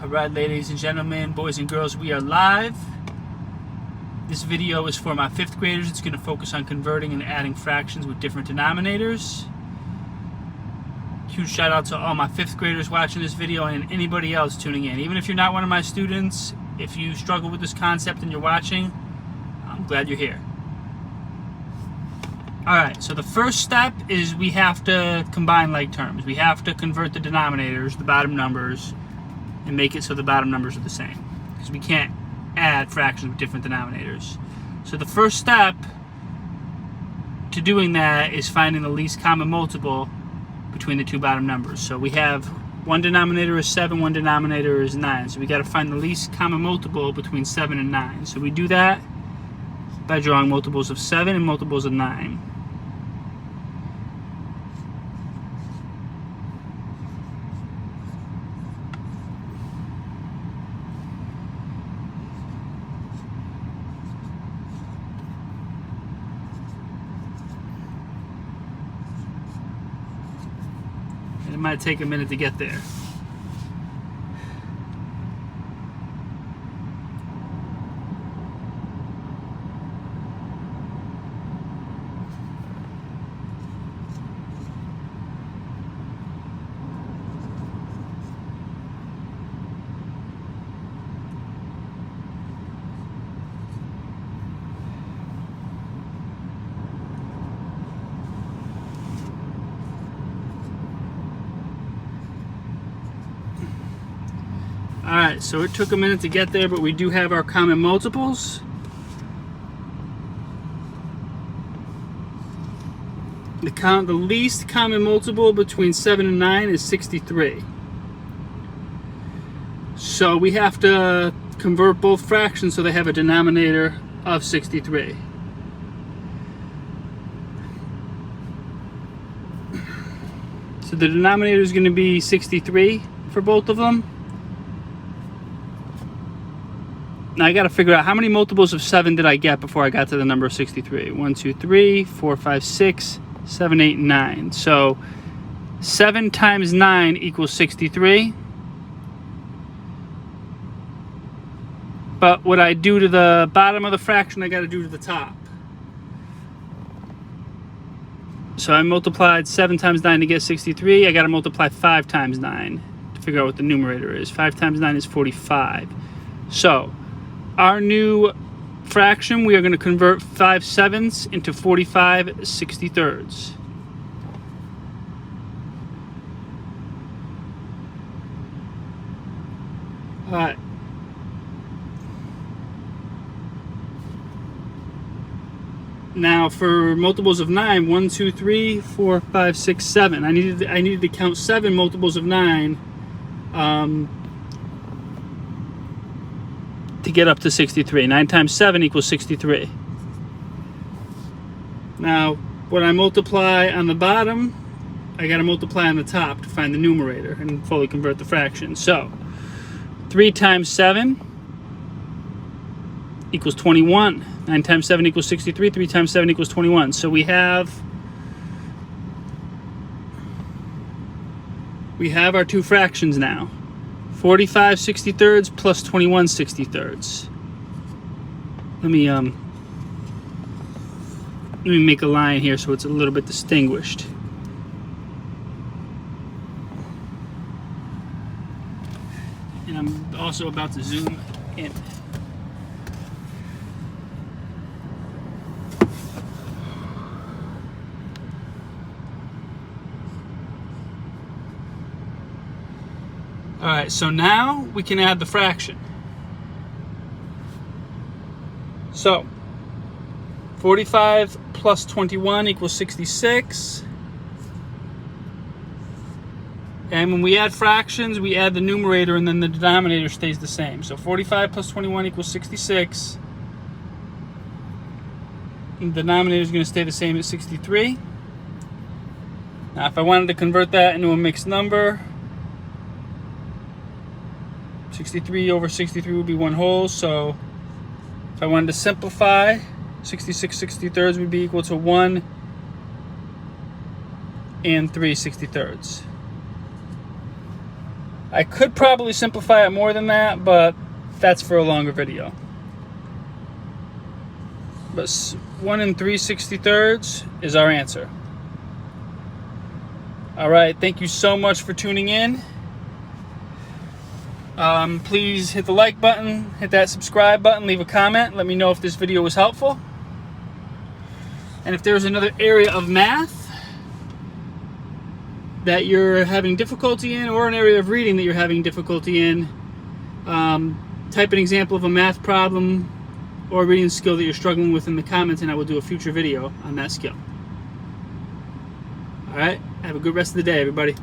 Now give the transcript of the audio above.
Alright, ladies and gentlemen, boys and girls, we are live. This video is for my 5th graders. It's going to focus on converting and adding fractions with different denominators. Huge shout out to all my 5th graders watching this video and anybody else tuning in. Even if you're not one of my students, if you struggle with this concept and you're watching, I'm glad you're here. Alright, so the first step is we have to combine like terms. We have to convert the denominators, the bottom numbers, and make it so the bottom numbers are the same. Because we can't add fractions with different denominators. So the first step to doing that is finding the least common multiple between the two bottom numbers. So we have one denominator is 7, one denominator is 9. So we got to find the least common multiple between 7 and 9. So we do that by drawing multiples of 7 and multiples of 9. It might take a minute to get there. Alright, so it took a minute to get there, but we do have our common multiples. The least common multiple between 7 and 9 is 63. So we have to convert both fractions so they have a denominator of 63. So the denominator is going to be 63 for both of them. Now I got to figure out how many multiples of 7 did I get before I got to the number of 63. 1, 2, 3, 4, 5, 6, 7, 8, 9. So 7 times 9 equals 63. But what I do to the bottom of the fraction, I got to do to the top. So I multiplied 7 times 9 to get 63. I got to multiply 5 times 9 to figure out what the numerator is. 5 times 9 is 45. So our new fraction, we are going to convert 5/7 into 45 63rds. All right. Now for multiples of 9, 1, 2, 3, 4, 5, 6, 7. I needed to count 7 multiples of 9. To get up to 63. 9 times 7 equals 63. Now, when I multiply on the bottom, I got to multiply on the top to find the numerator and fully convert the fraction. So, 3 times 7 equals 21. 9 times 7 equals 63. 3 times 7 equals 21. So we have our two fractions now. 45 63rds plus 21 63rds. Let me make a line here so it's a little bit distinguished. And I'm also about to zoom in. Alright, so now we can add the fraction. So, 45 plus 21 equals 66. And when we add fractions, we add the numerator and then the denominator stays the same. So 45 plus 21 equals 66. And the denominator is going to stay the same at 63. Now if I wanted to convert that into a mixed number, 63 over 63 would be 1 whole, so if I wanted to simplify, 66 63rds would be equal to 1 and 3 63rds. I could probably simplify it more than that, but that's for a longer video. But 1 3/63 is our answer. All right, thank you so much for tuning in. Please hit the like button, hit that subscribe button, leave a comment, let me know if this video was helpful. And if there's another area of math that you're having difficulty in, or an area of reading that you're having difficulty in, type an example of a math problem or reading skill that you're struggling with in the comments, and I will do a future video on that skill. Alright, have a good rest of the day, everybody.